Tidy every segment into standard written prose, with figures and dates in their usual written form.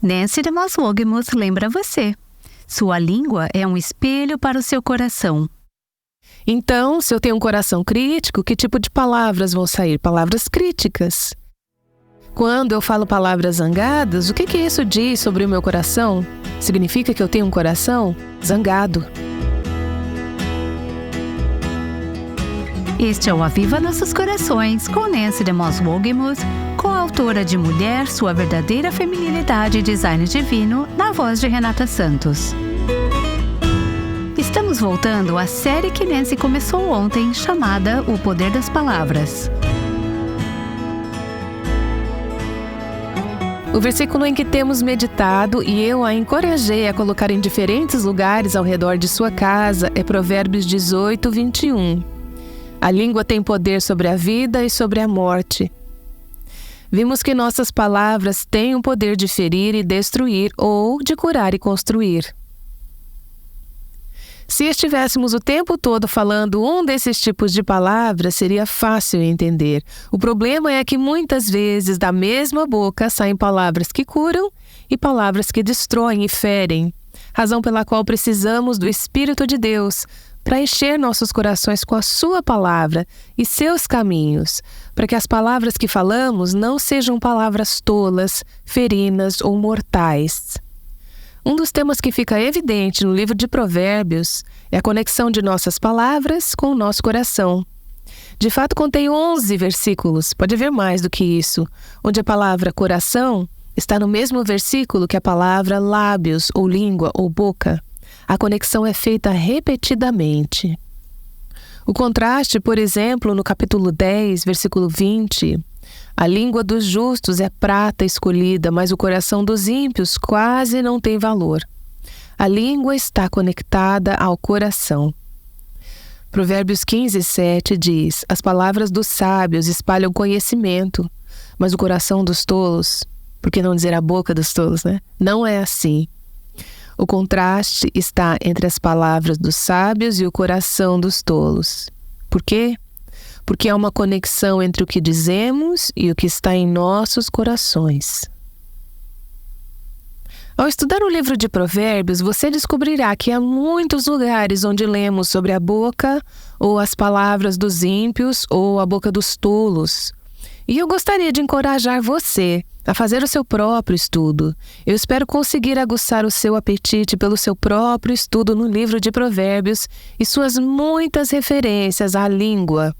Nancy DeMoss Wolgemuth lembra você. Sua língua é um espelho para o seu coração. Então, se eu tenho um coração crítico, que tipo de palavras vão sair? Palavras críticas. Quando eu falo palavras zangadas, o que isso diz sobre o meu coração? Significa que eu tenho um coração zangado. Este é o Aviva Nossos Corações, com Nancy DeMoss Wolgemuth, coautora de Mulher, Sua Verdadeira Feminilidade e Design Divino, na voz de Renata Santos. Estamos voltando à série que Nancy começou ontem, chamada O Poder das Palavras. O versículo em que temos meditado e eu a encorajei a colocar em diferentes lugares ao redor de sua casa é Provérbios 18, 21. A língua tem poder sobre a vida e sobre a morte. Vimos que nossas palavras têm o poder de ferir e destruir ou de curar e construir. Se estivéssemos o tempo todo falando um desses tipos de palavras, seria fácil entender. O problema é que muitas vezes da mesma boca saem palavras que curam e palavras que destroem e ferem. Razão pela qual precisamos do Espírito de Deus para encher nossos corações com a sua palavra e seus caminhos, para que as palavras que falamos não sejam palavras tolas, ferinas ou mortais. Um dos temas que fica evidente no livro de Provérbios é a conexão de nossas palavras com o nosso coração. De fato, contém 11 versículos, pode haver mais do que isso, onde a palavra coração está no mesmo versículo que a palavra lábios, ou língua, ou boca. A conexão é feita repetidamente. O contraste, por exemplo, no capítulo 10, versículo 20, a língua dos justos é prata escolhida, mas o coração dos ímpios quase não tem valor. A língua está conectada ao coração. Provérbios 15, 7 diz: as palavras dos sábios espalham conhecimento, mas o coração dos tolos, por que não dizer a boca dos tolos, né? Não é assim. O contraste está entre as palavras dos sábios e o coração dos tolos. Por quê? Porque há uma conexão entre o que dizemos e o que está em nossos corações. Ao estudar o livro de Provérbios, você descobrirá que há muitos lugares onde lemos sobre a boca, ou as palavras dos ímpios, ou a boca dos tolos. E eu gostaria de encorajar você a fazer o seu próprio estudo. Eu espero conseguir aguçar o seu apetite pelo seu próprio estudo no livro de Provérbios e suas muitas referências à língua.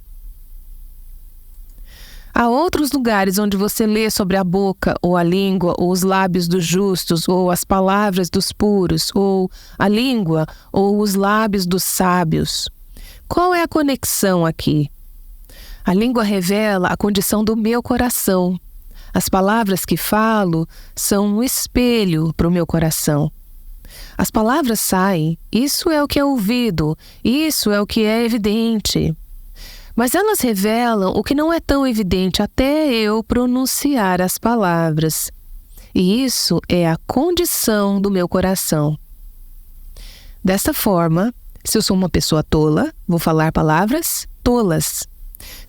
Há outros lugares onde você lê sobre a boca, ou a língua, ou os lábios dos justos, ou as palavras dos puros, ou a língua, ou os lábios dos sábios. Qual é a conexão aqui? A língua revela a condição do meu coração. As palavras que falo são um espelho para o meu coração. As palavras saem, isso é o que é ouvido, isso é o que é evidente. Mas elas revelam o que não é tão evidente até eu pronunciar as palavras. E isso é a condição do meu coração. Desta forma, se eu sou uma pessoa tola, vou falar palavras tolas.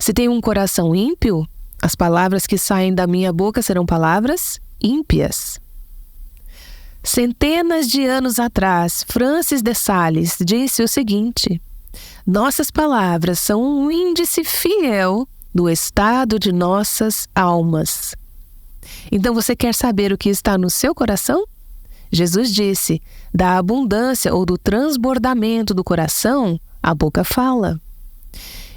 Se tenho um coração ímpio, as palavras que saem da minha boca serão palavras ímpias. Centenas de anos atrás, Francis de Sales disse o seguinte: nossas palavras são um índice fiel do estado de nossas almas. Então você quer saber o que está no seu coração? Jesus disse: da abundância ou do transbordamento do coração, a boca fala.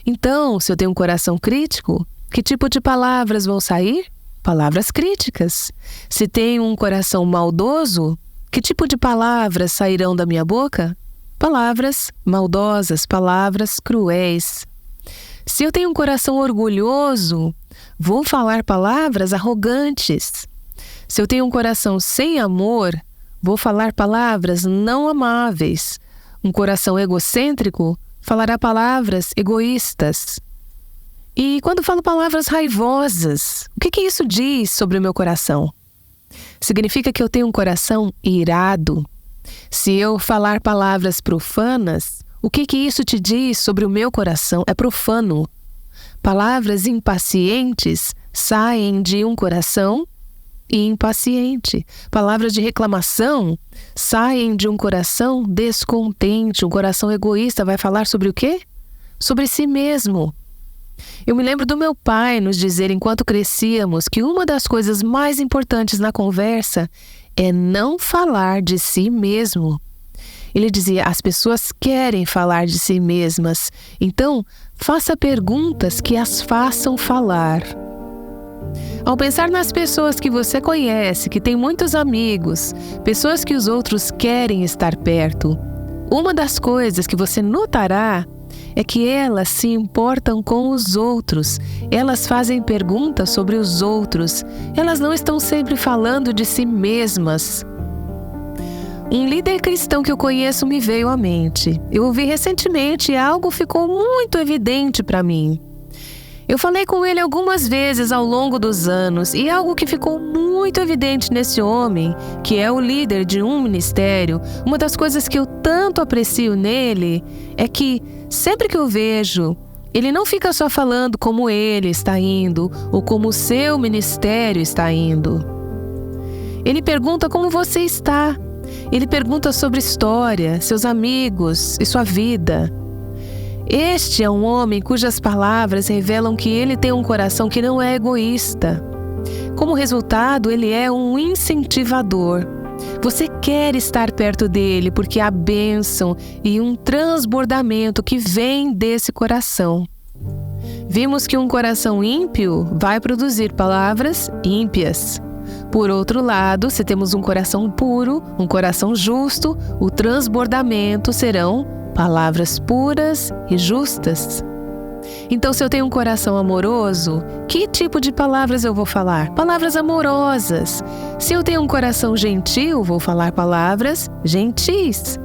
Então, se eu tenho um coração crítico, que tipo de palavras vão sair? Palavras críticas. Se tenho um coração maldoso, que tipo de palavras sairão da minha boca? Palavras maldosas, palavras cruéis. Se eu tenho um coração orgulhoso, vou falar palavras arrogantes. Se eu tenho um coração sem amor, vou falar palavras não amáveis. Um coração egocêntrico falará palavras egoístas. E quando falo palavras raivosas, o que isso diz sobre o meu coração? Significa que eu tenho um coração irado. Se eu falar palavras profanas, o que isso te diz sobre o meu coração? É profano. Palavras impacientes saem de um coração e impaciente. Palavras de reclamação saem de um coração descontente. Um coração egoísta vai falar sobre o quê? Sobre si mesmo. Eu me lembro do meu pai nos dizer, enquanto crescíamos, que uma das coisas mais importantes na conversa é não falar de si mesmo. Ele dizia, as pessoas querem falar de si mesmas, então faça perguntas que as façam falar. Ao pensar nas pessoas que você conhece, que tem muitos amigos, pessoas que os outros querem estar perto, uma das coisas que você notará é que elas se importam com os outros, elas fazem perguntas sobre os outros, elas não estão sempre falando de si mesmas. Um líder cristão que eu conheço me veio à mente. Eu ouvi recentemente e algo ficou muito evidente para mim. Eu falei com ele algumas vezes ao longo dos anos e algo que ficou muito evidente nesse homem, que é o líder de um ministério, uma das coisas que eu tanto aprecio nele é que, sempre que eu vejo, ele não fica só falando como ele está indo ou como o seu ministério está indo. Ele pergunta como você está. Ele pergunta sobre história, seus amigos e sua vida. Este é um homem cujas palavras revelam que ele tem um coração que não é egoísta. Como resultado, ele é um incentivador. Você quer estar perto dele porque há bênção e um transbordamento que vem desse coração. Vimos que um coração ímpio vai produzir palavras ímpias. Por outro lado, se temos um coração puro, um coração justo, o transbordamento serão palavras puras e justas. Então, se eu tenho um coração amoroso, que tipo de palavras eu vou falar? Palavras amorosas. Se eu tenho um coração gentil, vou falar palavras gentis.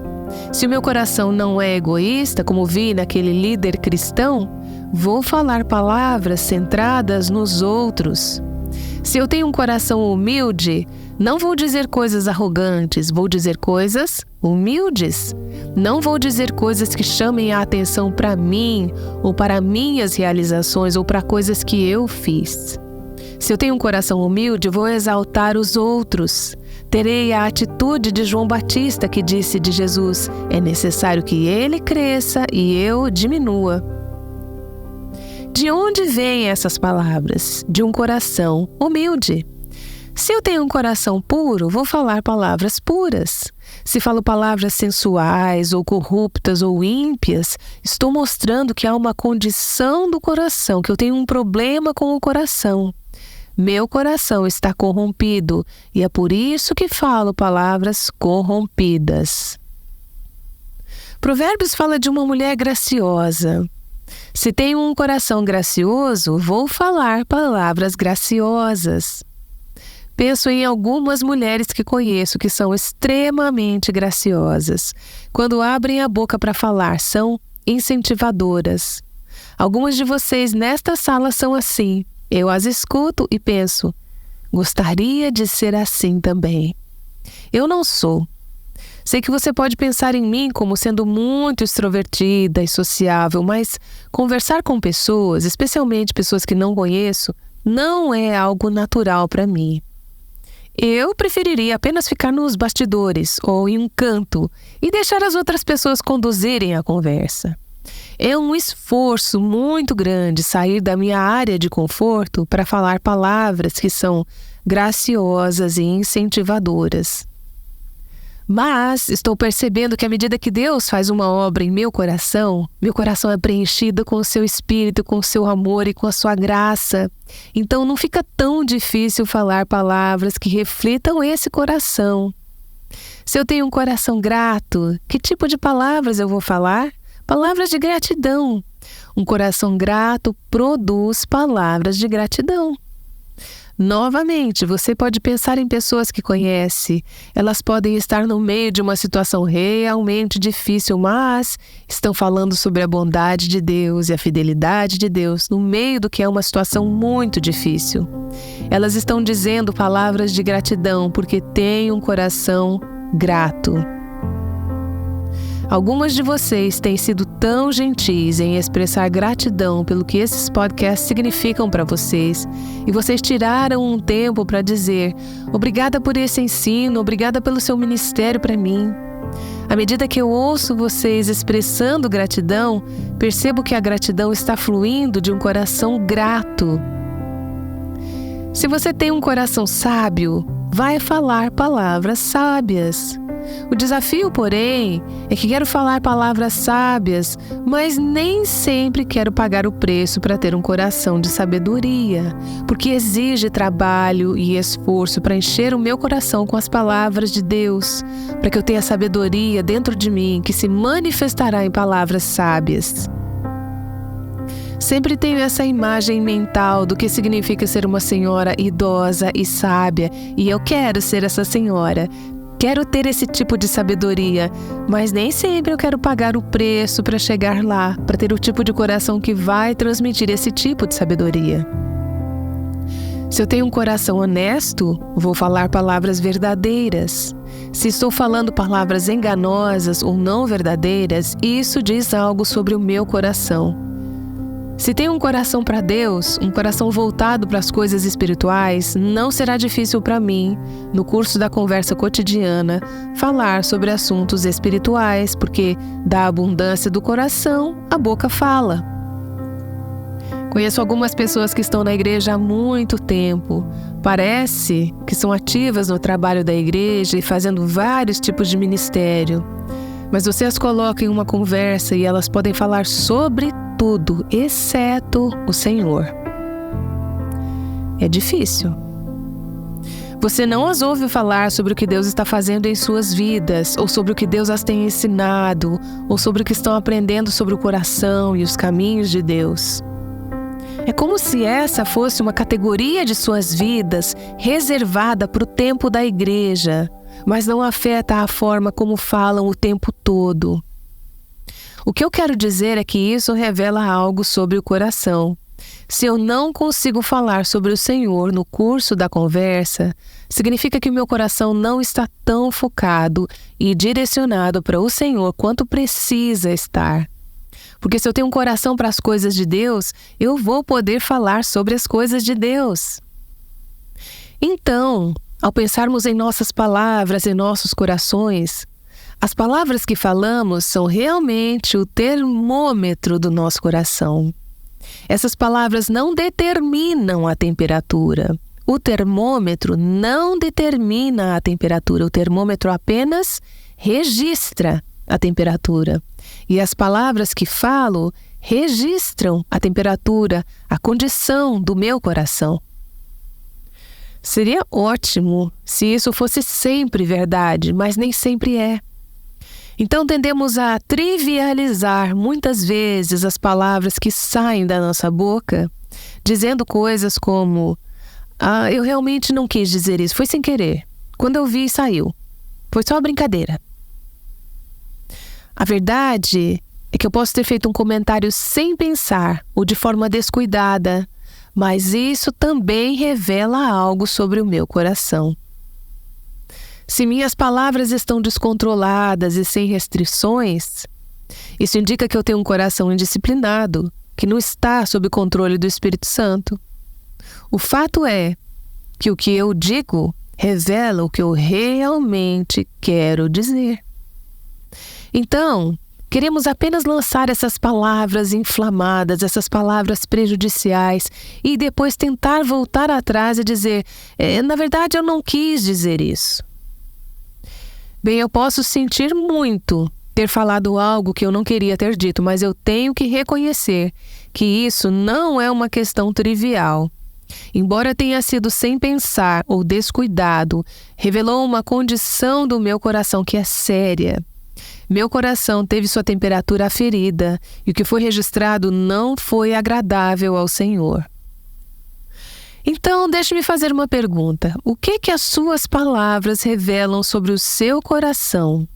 Se o meu coração não é egoísta, como vi naquele líder cristão, vou falar palavras centradas nos outros. Se eu tenho um coração humilde, não vou dizer coisas arrogantes, vou dizer coisas humildes. Não vou dizer coisas que chamem a atenção para mim, ou para minhas realizações, ou para coisas que eu fiz. Se eu tenho um coração humilde, vou exaltar os outros. Terei a atitude de João Batista, que disse de Jesus, é necessário que ele cresça e eu diminua. De onde vêm essas palavras? De um coração humilde. Se eu tenho um coração puro, vou falar palavras puras. Se falo palavras sensuais, ou corruptas, ou ímpias, estou mostrando que há uma condição do coração, que eu tenho um problema com o coração. Meu coração está corrompido, e é por isso que falo palavras corrompidas. Provérbios fala de uma mulher graciosa. Se tenho um coração gracioso, vou falar palavras graciosas. Penso em algumas mulheres que conheço que são extremamente graciosas. Quando abrem a boca para falar, são incentivadoras. Algumas de vocês nesta sala são assim. Eu as escuto e penso, gostaria de ser assim também. Eu não sou. Sei que você pode pensar em mim como sendo muito extrovertida e sociável, mas conversar com pessoas, especialmente pessoas que não conheço, não é algo natural para mim. Eu preferiria apenas ficar nos bastidores ou em um canto e deixar as outras pessoas conduzirem a conversa. É um esforço muito grande sair da minha área de conforto para falar palavras que são graciosas e incentivadoras. Mas estou percebendo que à medida que Deus faz uma obra em meu coração é preenchido com o seu espírito, com o seu amor e com a sua graça. Então não fica tão difícil falar palavras que reflitam esse coração. Se eu tenho um coração grato, que tipo de palavras eu vou falar? Palavras de gratidão. Um coração grato produz palavras de gratidão. Novamente, você pode pensar em pessoas que conhece. Elas podem estar no meio de uma situação realmente difícil, mas estão falando sobre a bondade de Deus e a fidelidade de Deus no meio do que é uma situação muito difícil. Elas estão dizendo palavras de gratidão porque têm um coração grato. Algumas de vocês têm sido tão gentis em expressar gratidão pelo que esses podcasts significam para vocês, e vocês tiraram um tempo para dizer: obrigada por esse ensino, obrigada pelo seu ministério para mim. À medida que eu ouço vocês expressando gratidão, percebo que a gratidão está fluindo de um coração grato. Se você tem um coração sábio, vai falar palavras sábias. O desafio, porém, é que quero falar palavras sábias, mas nem sempre quero pagar o preço para ter um coração de sabedoria, porque exige trabalho e esforço para encher o meu coração com as palavras de Deus, para que eu tenha sabedoria dentro de mim que se manifestará em palavras sábias. Sempre tenho essa imagem mental do que significa ser uma senhora idosa e sábia, e eu quero ser essa senhora. Quero ter esse tipo de sabedoria, mas nem sempre eu quero pagar o preço para chegar lá, para ter o tipo de coração que vai transmitir esse tipo de sabedoria. Se eu tenho um coração honesto, vou falar palavras verdadeiras. Se estou falando palavras enganosas ou não verdadeiras, isso diz algo sobre o meu coração. Se tenho um coração para Deus, um coração voltado para as coisas espirituais, não será difícil para mim, no curso da conversa cotidiana, falar sobre assuntos espirituais, porque da abundância do coração, a boca fala. Conheço algumas pessoas que estão na igreja há muito tempo. Parece que são ativas no trabalho da igreja e fazendo vários tipos de ministério. Mas você as coloca em uma conversa e elas podem falar sobre tudo, exceto o Senhor. É difícil. Você não as ouve falar sobre o que Deus está fazendo em suas vidas, ou sobre o que Deus as tem ensinado, ou sobre o que estão aprendendo sobre o coração e os caminhos de Deus. É como se essa fosse uma categoria de suas vidas reservada para o tempo da igreja, mas não afeta a forma como falam o tempo todo. O que eu quero dizer é que isso revela algo sobre o coração. Se eu não consigo falar sobre o Senhor no curso da conversa, significa que o meu coração não está tão focado e direcionado para o Senhor quanto precisa estar. Porque se eu tenho um coração para as coisas de Deus, eu vou poder falar sobre as coisas de Deus. Então, ao pensarmos em nossas palavras e nossos corações, as palavras que falamos são realmente o termômetro do nosso coração. Essas palavras não determinam a temperatura. O termômetro não determina a temperatura. O termômetro apenas registra a temperatura. E as palavras que falo registram a temperatura, a condição do meu coração. Seria ótimo se isso fosse sempre verdade, mas nem sempre é. Então tendemos a trivializar muitas vezes as palavras que saem da nossa boca, dizendo coisas como: eu realmente não quis dizer isso, foi sem querer. Quando eu vi, saiu. Foi só uma brincadeira. A verdade é que eu posso ter feito um comentário sem pensar ou de forma descuidada, mas isso também revela algo sobre o meu coração. Se minhas palavras estão descontroladas e sem restrições, isso indica que eu tenho um coração indisciplinado, que não está sob o controle do Espírito Santo. O fato é que o que eu digo revela o que eu realmente quero dizer. Então, queremos apenas lançar essas palavras inflamadas, essas palavras prejudiciais, e depois tentar voltar atrás e dizer: na verdade eu não quis dizer isso. Bem, eu posso sentir muito ter falado algo que eu não queria ter dito, mas eu tenho que reconhecer que isso não é uma questão trivial. Embora tenha sido sem pensar ou descuidado, revelou uma condição do meu coração que é séria. Meu coração teve sua temperatura aferida e o que foi registrado não foi agradável ao Senhor. Então, deixe-me fazer uma pergunta. O que as suas palavras revelam sobre o seu coração?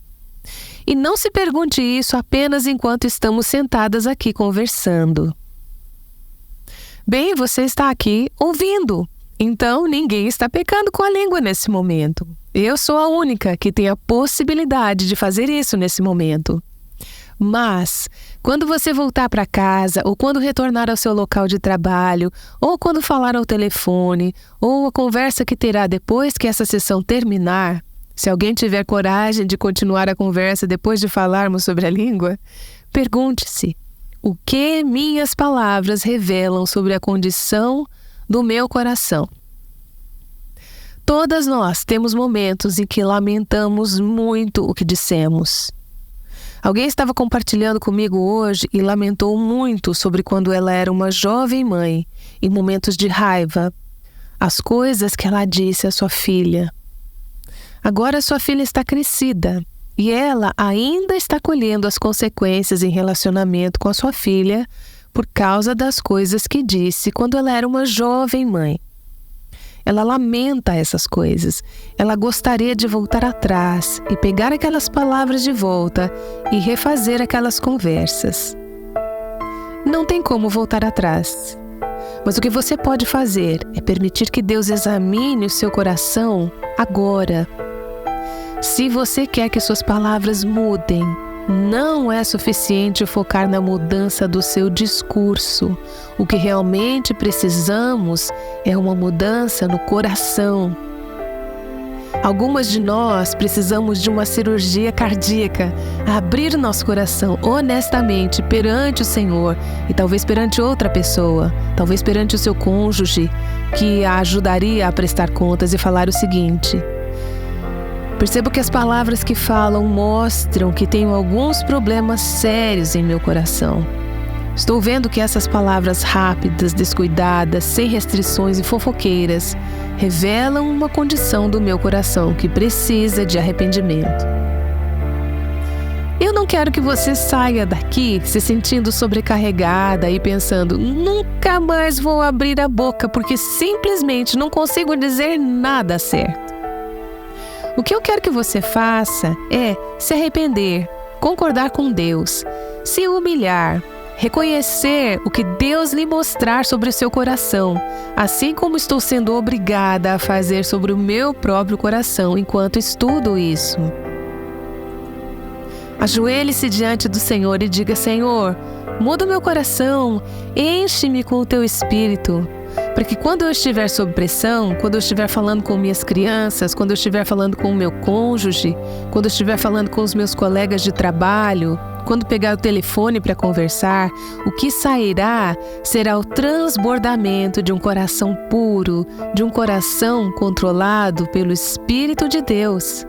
E não se pergunte isso apenas enquanto estamos sentadas aqui conversando. Bem, você está aqui ouvindo. Então, ninguém está pecando com a língua nesse momento. Eu sou a única que tem a possibilidade de fazer isso nesse momento. Mas, quando você voltar para casa, ou quando retornar ao seu local de trabalho, ou quando falar ao telefone, ou a conversa que terá depois que essa sessão terminar, se alguém tiver coragem de continuar a conversa depois de falarmos sobre a língua, pergunte-se: o que minhas palavras revelam sobre a condição do meu coração? Todas nós temos momentos em que lamentamos muito o que dissemos. Alguém estava compartilhando comigo hoje e lamentou muito sobre quando ela era uma jovem mãe, em momentos de raiva, as coisas que ela disse à sua filha. Agora sua filha está crescida e ela ainda está colhendo as consequências em relacionamento com a sua filha por causa das coisas que disse quando ela era uma jovem mãe. Ela lamenta essas coisas. Ela gostaria de voltar atrás e pegar aquelas palavras de volta e refazer aquelas conversas. Não tem como voltar atrás. Mas o que você pode fazer é permitir que Deus examine o seu coração agora. Se você quer que suas palavras mudem, não é suficiente focar na mudança do seu discurso. O que realmente precisamos é uma mudança no coração. Algumas de nós precisamos de uma cirurgia cardíaca, abrir nosso coração honestamente perante o Senhor e talvez perante outra pessoa, talvez perante o seu cônjuge, que a ajudaria a prestar contas e falar o seguinte: percebo que as palavras que falam mostram que tenho alguns problemas sérios em meu coração. Estou vendo que essas palavras rápidas, descuidadas, sem restrições e fofoqueiras revelam uma condição do meu coração que precisa de arrependimento. Eu não quero que você saia daqui se sentindo sobrecarregada e pensando: nunca mais vou abrir a boca porque simplesmente não consigo dizer nada certo. O que eu quero que você faça é se arrepender, concordar com Deus, se humilhar, reconhecer o que Deus lhe mostrar sobre o seu coração, assim como estou sendo obrigada a fazer sobre o meu próprio coração enquanto estudo isso. Ajoelhe-se diante do Senhor e diga: Senhor, muda o meu coração, enche-me com o teu Espírito, para que quando eu estiver sob pressão, quando eu estiver falando com minhas crianças, quando eu estiver falando com o meu cônjuge, quando eu estiver falando com os meus colegas de trabalho, quando pegar o telefone para conversar, o que sairá será o transbordamento de um coração puro, de um coração controlado pelo Espírito de Deus.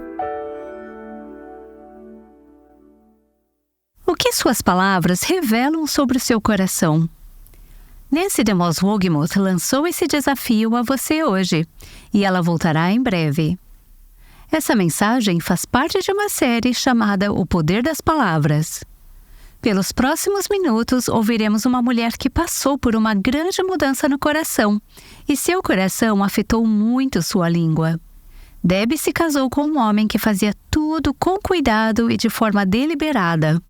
O que suas palavras revelam sobre o seu coração? Nancy DeMoss Wolgemuth lançou esse desafio a você hoje, e ela voltará em breve. Essa mensagem faz parte de uma série chamada O Poder das Palavras. Pelos próximos minutos, ouviremos uma mulher que passou por uma grande mudança no coração, e seu coração afetou muito sua língua. Debbie se casou com um homem que fazia tudo com cuidado e de forma deliberada.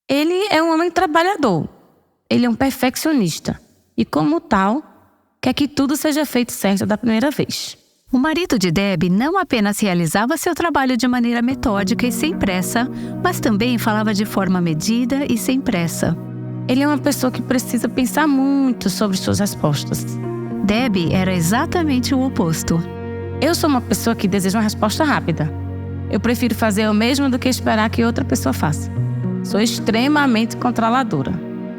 Ele é um homem trabalhador. Ele é um perfeccionista. E como tal, quer que tudo seja feito certo da primeira vez. O marido de Debbie não apenas realizava seu trabalho de maneira metódica e sem pressa, mas também falava de forma medida e sem pressa. Ele é uma pessoa que precisa pensar muito sobre suas respostas. Debbie era exatamente o oposto. Eu sou uma pessoa que deseja uma resposta rápida. Eu prefiro fazer o mesmo do que esperar que outra pessoa faça. Sou extremamente controladora.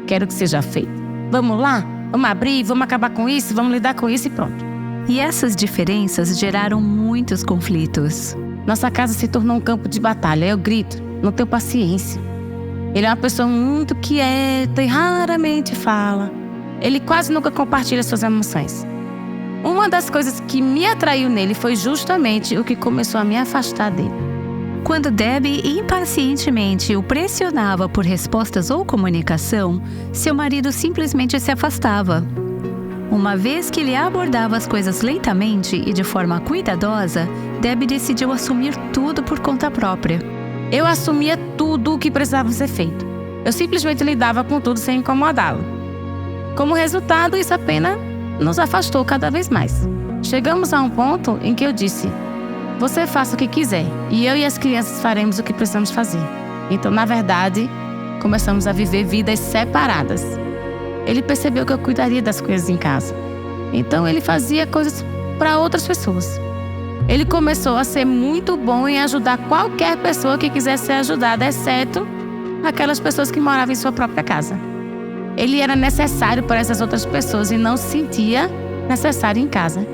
Quero que seja feito. Vamos lá? Vamos abrir, vamos acabar com isso, vamos lidar com isso e pronto. E essas diferenças geraram muitos conflitos. Nossa casa se tornou um campo de batalha. Eu grito, não tenho paciência. Ele é uma pessoa muito quieta e raramente fala. Ele quase nunca compartilha suas emoções. Uma das coisas que me atraiu nele foi justamente o que começou a me afastar dele. Quando Debbie impacientemente o pressionava por respostas ou comunicação, seu marido simplesmente se afastava. Uma vez que ele abordava as coisas lentamente e de forma cuidadosa, Debbie decidiu assumir tudo por conta própria. Eu assumia tudo o que precisava ser feito. Eu simplesmente lidava com tudo sem incomodá-lo. Como resultado, isso apenas nos afastou cada vez mais. Chegamos a um ponto em que eu disse: você faça o que quiser, e eu e as crianças faremos o que precisamos fazer. Então, na verdade, começamos a viver vidas separadas. Ele percebeu que eu cuidaria das coisas em casa. Então ele fazia coisas para outras pessoas. Ele começou a ser muito bom em ajudar qualquer pessoa que quisesse ser ajudada, exceto aquelas pessoas que moravam em sua própria casa. Ele era necessário para essas outras pessoas e não se sentia necessário em casa.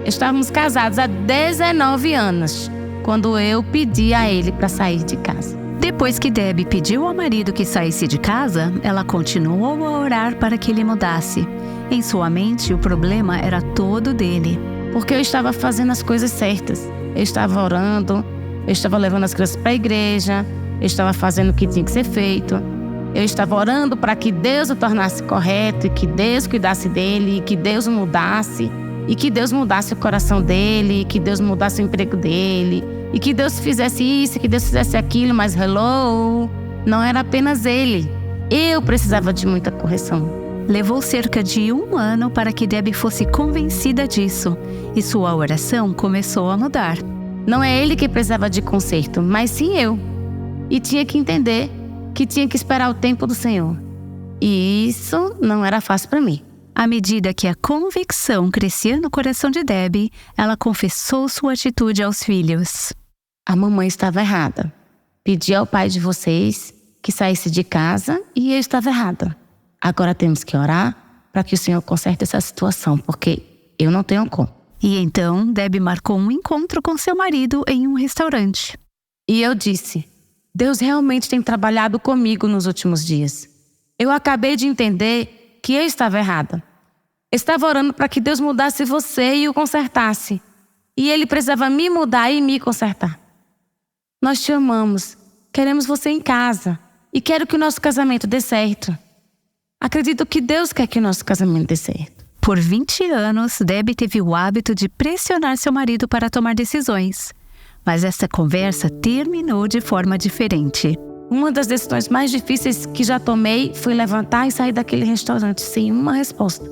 Estávamos casados há 19 anos, quando eu pedi a ele para sair de casa. Depois que Debbie pediu ao marido que saísse de casa, ela continuou a orar para que ele mudasse. Em sua mente, o problema era todo dele. Porque eu estava fazendo as coisas certas. Eu estava orando, eu estava levando as crianças para a igreja, eu estava fazendo o que tinha que ser feito. Eu estava orando para que Deus o tornasse correto, e que Deus cuidasse dele, e que Deus o mudasse, e que Deus mudasse o coração dele, e que Deus mudasse o emprego dele, e que Deus fizesse isso, que Deus fizesse aquilo, mas hello, não era apenas ele. Eu precisava de muita correção. Levou cerca de 1 ano para que Debbie fosse convencida disso, e sua oração começou a mudar. Não é ele que precisava de conserto, mas sim eu. E tinha que entender que tinha que esperar o tempo do Senhor. E isso não era fácil para mim. À medida que a convicção crescia no coração de Debbie, ela confessou sua atitude aos filhos. A mamãe estava errada. Pedi ao pai de vocês que saísse de casa e eu estava errada. Agora temos que orar para que o Senhor conserte essa situação, porque eu não tenho como. E então, Debbie marcou um encontro com seu marido em um restaurante. E eu disse: Deus realmente tem trabalhado comigo nos últimos dias. Eu acabei de entender que eu estava errada. Estava orando para que Deus mudasse você e o consertasse. E Ele precisava me mudar e me consertar. Nós te amamos, queremos você em casa e quero que o nosso casamento dê certo. Acredito que Deus quer que o nosso casamento dê certo. Por 20 anos, Debbie teve o hábito de pressionar seu marido para tomar decisões. Mas essa conversa terminou de forma diferente. Uma das decisões mais difíceis que já tomei foi levantar e sair daquele restaurante sem uma resposta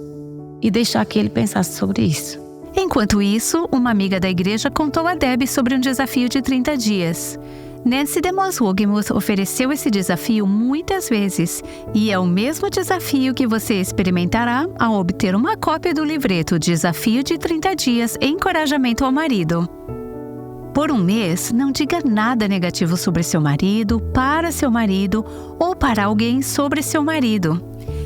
e deixar que ele pensasse sobre isso. Enquanto isso, uma amiga da igreja contou a Debbie sobre um desafio de 30 dias. Nancy DeMoss Wogemuth ofereceu esse desafio muitas vezes, e é o mesmo desafio que você experimentará ao obter uma cópia do livreto Desafio de 30 Dias Encorajamento ao Marido. Por 1 mês, não diga nada negativo sobre seu marido, para seu marido ou para alguém sobre seu marido.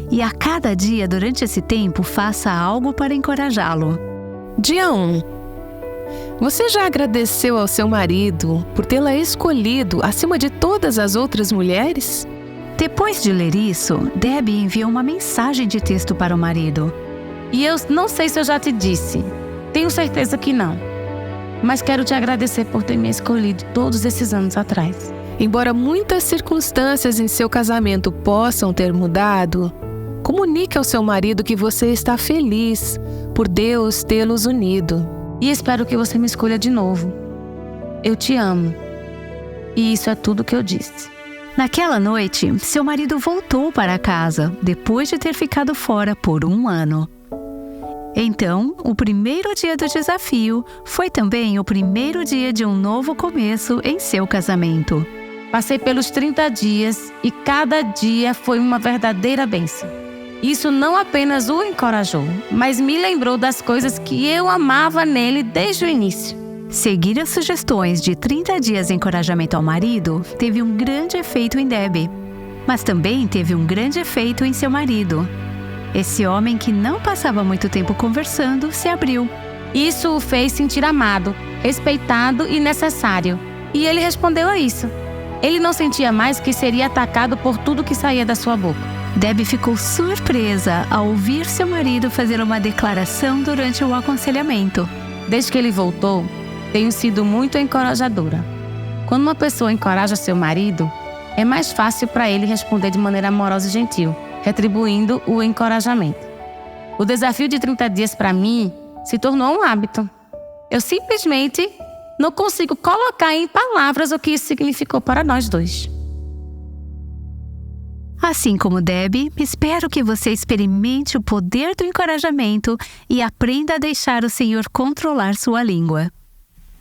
E a cada dia durante esse tempo, faça algo para encorajá-lo. Dia 1. Você já agradeceu ao seu marido por tê-la escolhido acima de todas as outras mulheres? Depois de ler isso, Debbie enviou uma mensagem de texto para o marido. E eu não sei se eu já te disse. Tenho certeza que não. Mas quero te agradecer por ter me escolhido todos esses anos atrás. Embora muitas circunstâncias em seu casamento possam ter mudado, comunique ao seu marido que você está feliz por Deus tê-los unido. E espero que você me escolha de novo. Eu te amo. E isso é tudo que eu disse. Naquela noite, seu marido voltou para casa, depois de ter ficado fora por 1 ano. Então, o primeiro dia do desafio foi também o primeiro dia de um novo começo em seu casamento. Passei pelos 30 dias e cada dia foi uma verdadeira bênção. Isso não apenas o encorajou, mas me lembrou das coisas que eu amava nele desde o início. Seguir as sugestões de 30 dias de encorajamento ao marido teve um grande efeito em Debbie, mas também teve um grande efeito em seu marido. Esse homem que não passava muito tempo conversando se abriu. Isso o fez sentir amado, respeitado e necessário. E ele respondeu a isso. Ele não sentia mais que seria atacado por tudo que saía da sua boca. Debbie ficou surpresa ao ouvir seu marido fazer uma declaração durante o aconselhamento. Desde que ele voltou, tenho sido muito encorajadora. Quando uma pessoa encoraja seu marido, é mais fácil para ele responder de maneira amorosa e gentil, retribuindo o encorajamento. O desafio de 30 dias para mim se tornou um hábito. Eu simplesmente não consigo colocar em palavras o que isso significou para nós dois. Assim como Debbie, espero que você experimente o poder do encorajamento e aprenda a deixar o Senhor controlar sua língua.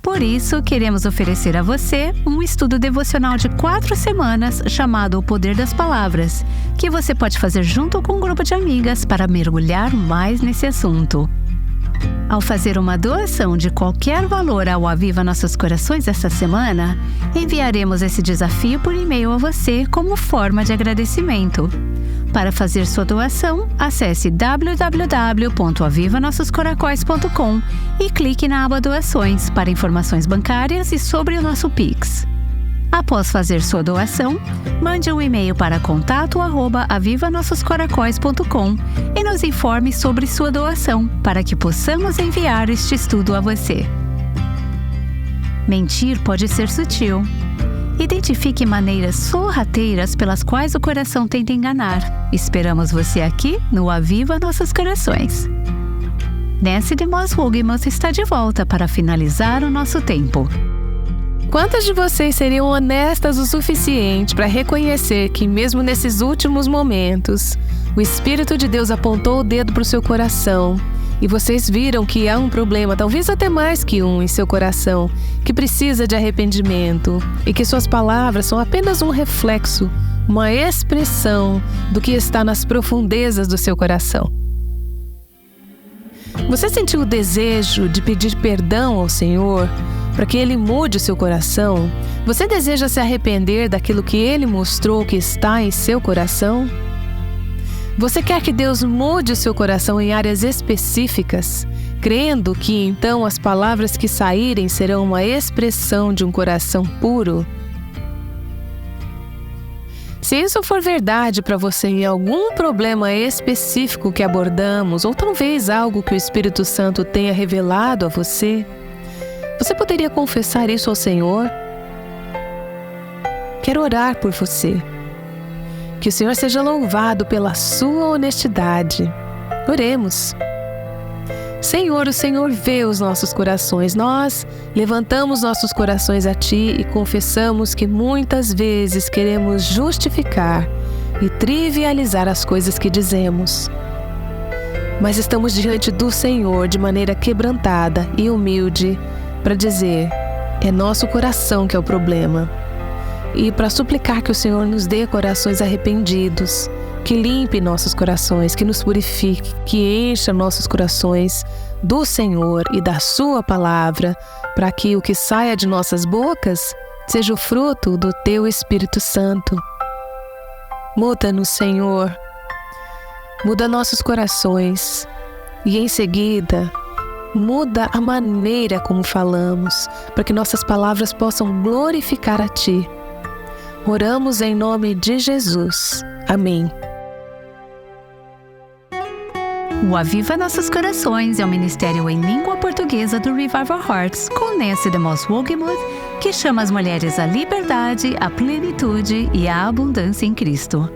Por isso, queremos oferecer a você um estudo devocional de 4 semanas chamado O Poder das Palavras, que você pode fazer junto com um grupo de amigas para mergulhar mais nesse assunto. Ao fazer uma doação de qualquer valor ao Aviva Nossos Corações essa semana, enviaremos esse desafio por e-mail a você como forma de agradecimento. Para fazer sua doação, acesse www.avivanossoscoracóis.com e clique na aba Doações para informações bancárias e sobre o nosso Pix. Após fazer sua doação, mande um e-mail para contato@avivanossoscoracóis.com e nos informe sobre sua doação para que possamos enviar este estudo a você. Mentir pode ser sutil. Identifique maneiras sorrateiras pelas quais o coração tenta enganar. Esperamos você aqui no Aviva Nossos Corações. Nancy DeMoss Wogemuth está de volta para finalizar o nosso tempo. Quantas de vocês seriam honestas o suficiente para reconhecer que, mesmo nesses últimos momentos, o Espírito de Deus apontou o dedo para o seu coração e vocês viram que há um problema, talvez até mais que um, em seu coração, que precisa de arrependimento e que suas palavras são apenas um reflexo, uma expressão do que está nas profundezas do seu coração? Você sentiu o desejo de pedir perdão ao Senhor para que Ele mude o seu coração? Você deseja se arrepender daquilo que Ele mostrou que está em seu coração? Você quer que Deus mude o seu coração em áreas específicas, crendo que então as palavras que saírem serão uma expressão de um coração puro? Se isso for verdade para você em algum problema específico que abordamos, ou talvez algo que o Espírito Santo tenha revelado a você, você poderia confessar isso ao Senhor? Quero orar por você. Que o Senhor seja louvado pela sua honestidade. Oremos. Senhor, o Senhor vê os nossos corações. Nós levantamos nossos corações a Ti e confessamos que muitas vezes queremos justificar e trivializar as coisas que dizemos. Mas estamos diante do Senhor de maneira quebrantada e humilde para dizer: é nosso coração que é o problema. E para suplicar que o Senhor nos dê corações arrependidos, que limpe nossos corações, que nos purifique, que encha nossos corações do Senhor e da Sua palavra, para que o que saia de nossas bocas seja o fruto do Teu Espírito Santo. Muda-nos, Senhor. Muda nossos corações. E em seguida, muda a maneira como falamos, para que nossas palavras possam glorificar a Ti. Oramos em nome de Jesus. Amém. O Aviva Nossos Corações é um ministério em língua portuguesa do Revival Hearts, com Nancy DeMoss Wogemuth, que chama as mulheres à liberdade, à plenitude e à abundância em Cristo.